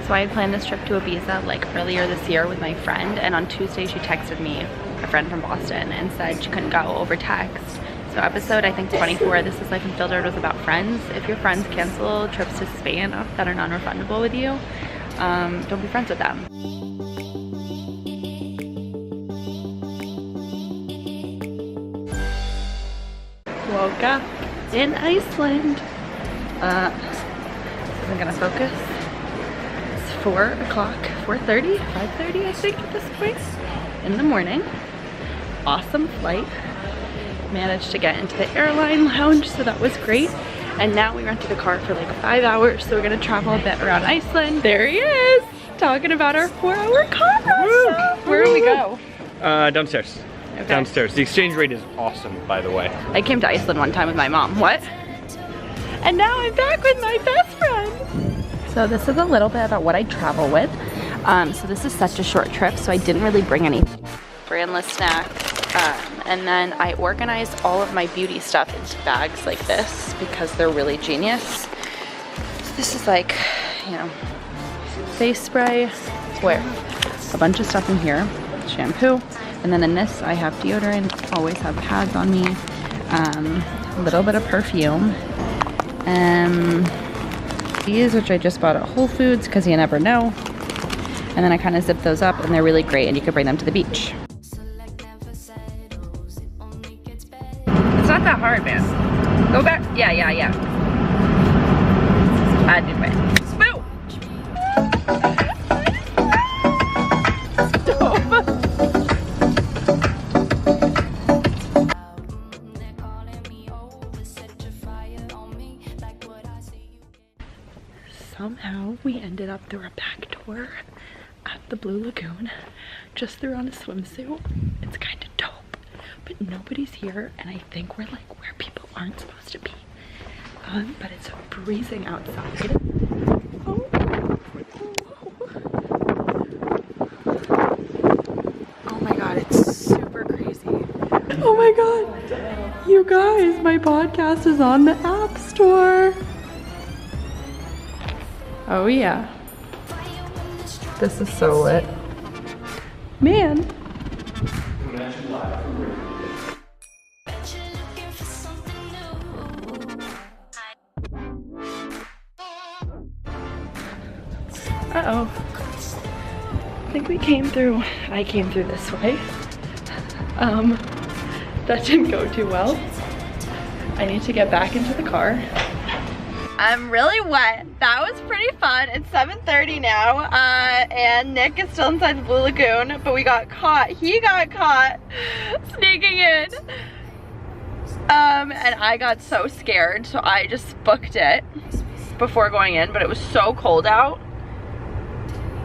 So I had planned this trip to Ibiza like earlier this year with my friend, and on Tuesday she texted me, a friend from Boston, and said she couldn't go over text. So episode I think 24, This Is Life Unfiltered, was about friends. If your friends cancel trips to Spain that are non-refundable with you, don't be friends with them. Woke up in Iceland. This isn't gonna focus. It's 4 o'clock, 4:30, 5:30 I think at this point in the morning. Awesome flight. Managed to get into the airline lounge, so that was great. And now we rented a car for like 5 hours, so we're gonna travel a bit around Iceland. There he is, talking about our 4-hour car ride. Where do we go? Downstairs. Okay. Downstairs. The exchange rate is awesome, by the way. I came to Iceland one time with my mom. What? And now I'm back with my best friend. So this is a little bit about what I travel with. So this is such a short trip, so I didn't really bring anything. Brandless snacks. And then I organized all of my beauty stuff into bags like this because they're really genius. So this is like, you know, face spray. Where? A bunch of stuff in here. Shampoo. And then in this I have deodorant, always have pads on me, a little bit of perfume. These, which I just bought at Whole Foods because you never know. And then I kind of zip those up and they're really great and you can bring them to the beach. It's not that hard, man. Go back. Yeah. I do it. Somehow we ended up through a back door at the Blue Lagoon, just threw on a swimsuit. It's kind of dope, but nobody's here, and I think we're like where people aren't supposed to be. But it's freezing outside. Oh my god, it's super crazy. Oh my god, you guys, my podcast is on the App Store. Oh yeah. This is so lit. Man. Uh-oh. I think I came through this way. That didn't go too well. I need to get back into the car. I'm really wet. That was pretty fun. It's 7:30 now, and Nick is still inside the Blue Lagoon, but we got caught. He got caught sneaking in. And I got so scared, so I just booked it before going in, but it was so cold out.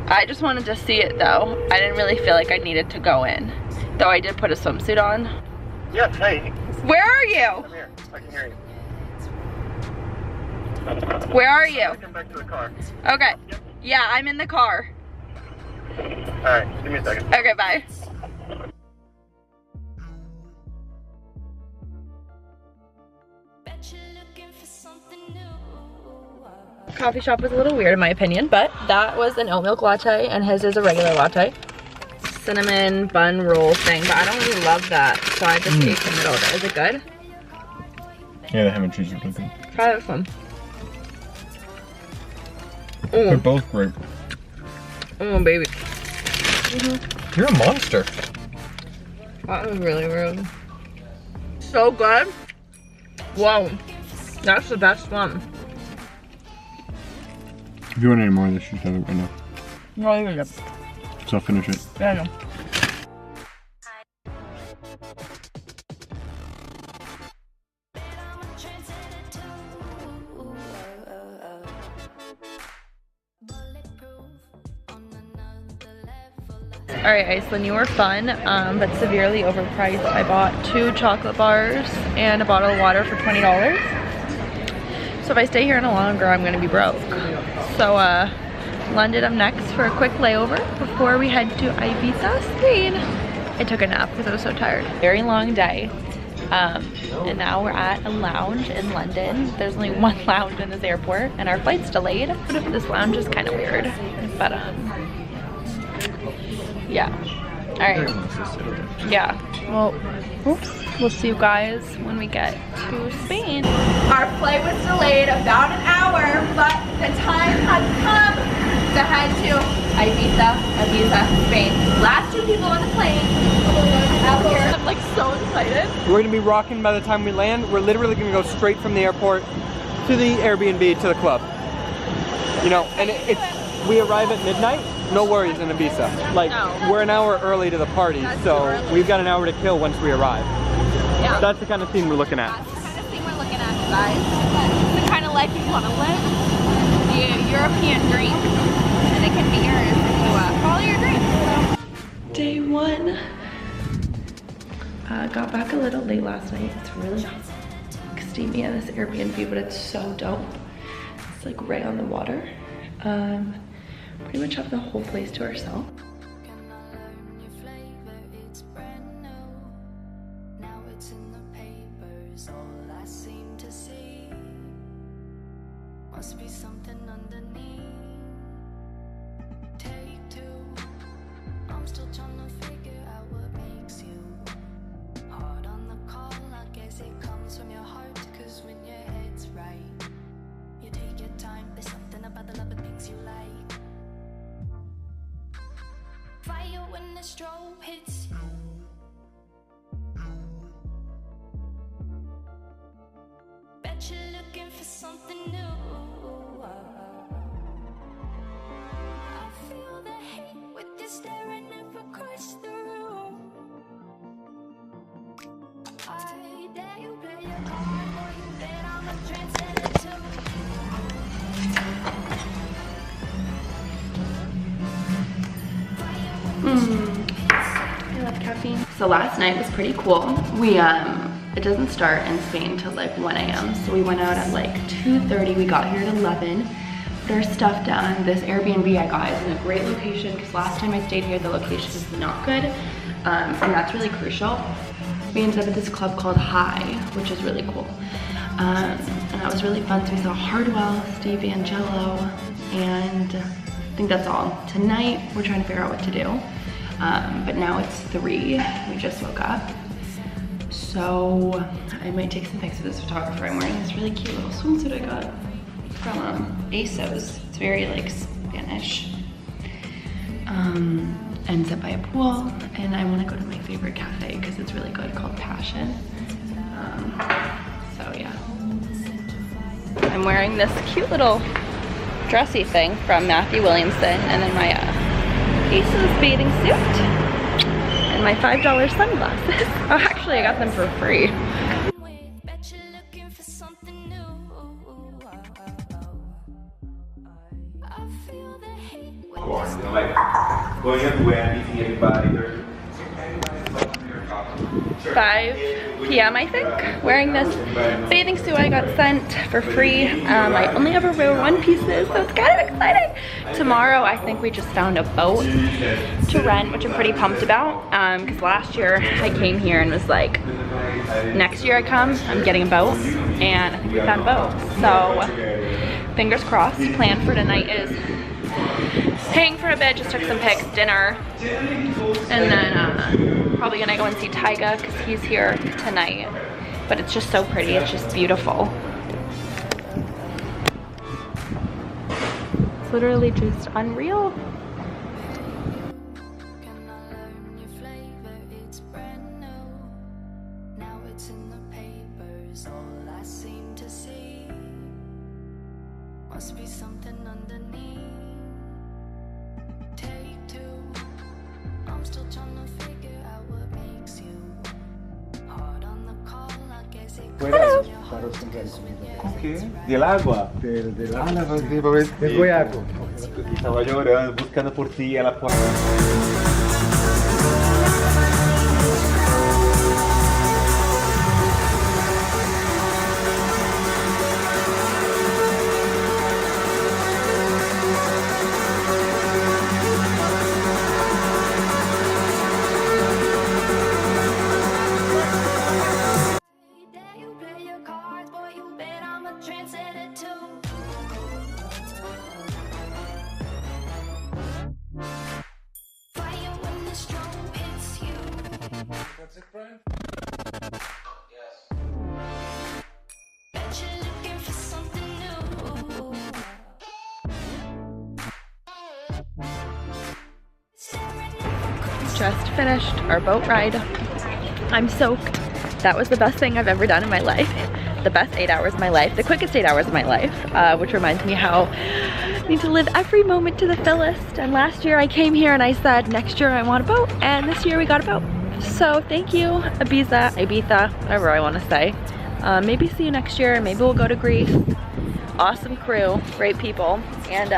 I just wanted to see it though. I didn't really feel like I needed to go in, though I did put a swimsuit on. Yeah, hey. Where are you? I'm here. I can hear you. Where are you? Come back to the car. Okay. Yeah, I'm in the car. Alright, give me a second. Okay, bye. Coffee shop was a little weird in my opinion, but that was an oat milk latte and his is a regular latte. Cinnamon bun roll thing, but I don't really love that, so I just ate the middle of it. Is it good? Yeah, the ham and cheese are really good. Try this one. They're both great. Oh, baby. You're a monster. That was really rude. So good. Whoa. That's the best one. If you want any more of this, you should have it right now. No, you're good. So I'll finish it. Yeah, I know. Alright, Iceland, you were fun, but severely overpriced. I bought 2 chocolate bars and a bottle of water for $20. So if I stay here any longer, I'm gonna be broke. So, London up next for a quick layover before we head to Ibiza, Spain. I took a nap because I was so tired. Very long day. And now we're at a lounge in London. There's only one lounge in this airport and our flight's delayed. This lounge is kind of weird. It's But yeah. All right. Yeah. Well, oops. We'll see you guys when we get to Spain. Our flight was delayed about an hour, but the time has come to head to Ibiza, Spain. Last 2 people on the plane. I'm like so excited. We're gonna be rocking by the time we land. We're literally gonna go straight from the airport to the Airbnb to the club. You know, and we arrive at midnight, no worries in Ibiza. Like, we're an hour early to the party, so we've got an hour to kill once we arrive. Yeah. That's the kind of thing we're looking at. That's the kind of thing we're looking at, guys. It's the kind of life you want to live. The European dream. And it can be yours if you follow your dreams. Day 1. Got back a little late last night. It's really steamy at this Airbnb, but it's so dope. It's like right on the water. Pretty much have the whole place to ourselves. Must be something underneath. Take 2. I'm still trying to figure out what makes you hard on the call. I guess it comes from your heart, cause when your head's right, you take your time. There's something about the love of things you like. Fire when the strobe hits you. Bet you're looking for something new. I love caffeine. So last night was pretty cool. It doesn't start in Spain till like 1 a.m. So we went out at like 2:30. We got here at 11. Put our stuff down. This Airbnb I got is in a great location because last time I stayed here, the location is not good. And that's really crucial. We ended up at this club called High, which is really cool. And that was really fun. So we saw Hardwell, Steve Angelo, and I think that's all. Tonight, we're trying to figure out what to do. But now it's 3, we just woke up. So I might take some pics of this photographer. I'm wearing this really cute little swimsuit I got from ASOS. It's very like Spanish. Ends up by a pool, and I want to go to my favorite cafe because it's really good, called Passion. So yeah. I'm wearing this cute little dressy thing from Matthew Williamson, and then my ASOS bathing suit, and my $5 sunglasses. Oh, actually I got them for free. Going up when everybody 5 p.m. I think, wearing this bathing suit I got sent for free. I only ever wear one pieces, so it's kind of exciting. Tomorrow I think we just found a boat to rent, which I'm pretty pumped about, because last year I came here and was like, next year I come, I'm getting a boat, and I think we found a boat. So fingers crossed. Plan for tonight is hang for a bit, just took some pics, dinner, and then probably gonna go and see Tyga because he's here tonight. But it's just so pretty, it's just beautiful. It's literally just unreal. Must be something underneath. Take 2. I'm still trying to figure out what makes you hard on the call. I guess it comes from your heart. Com quê? Del água? Del Ah, agua. leva aqui pra ver se... Del goiaco. E tava llorando, buscando por ti, ela pode... friend? Bet you're looking for something new. Just finished our boat ride. I'm soaked. That was the best thing I've ever done in my life. The best 8 hours of my life, the quickest 8 hours of my life, which reminds me how I need to live every moment to the fullest. And last year I came here and I said, next year I want a boat, and this year we got a boat. So thank you, Ibiza, whatever I want to say. Maybe see you next year, maybe we'll go to Greece. Awesome crew, great people, and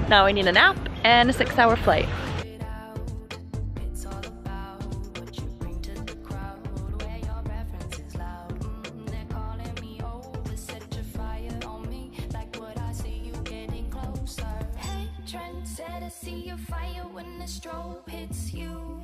now I need a nap and a 6-hour flight. It's all about what you bring to the crowd, where your reference is loud. They're calling me over, set your fire on me, like what I see you getting closer. Hey, trendsetter, see your fire when the strobe hits you.